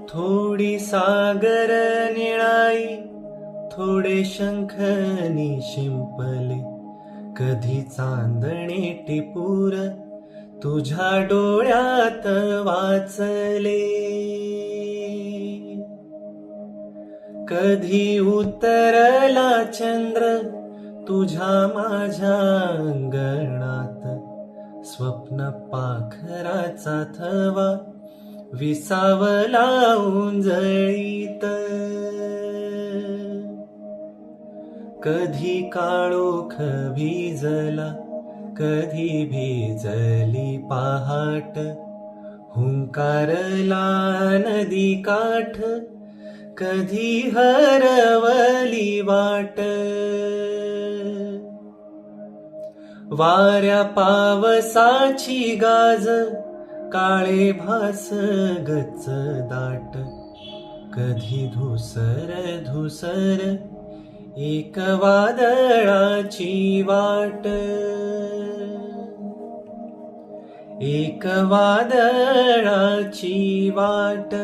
थोडी सागर निळाई, थोडे शंखनी शिंपले, कधी चांदणे टिपूर तुझ्या डोळ्यात वाचले. कधी उतरला चंद्र तुझ्या माझ्या अंगणात, स्वप्न पाखराचा थवा विसावला उंजळीत. कधी काळोख भिजला, कधी भिजली पहाट, हुंकारला नदी काठ, कधी हरवली वाट. वाऱ्या पावसाची गाज, काळे भास गच्च दाट, कधी धुसर धुसर एक वादळाची वाट. एक वादळाची वाट.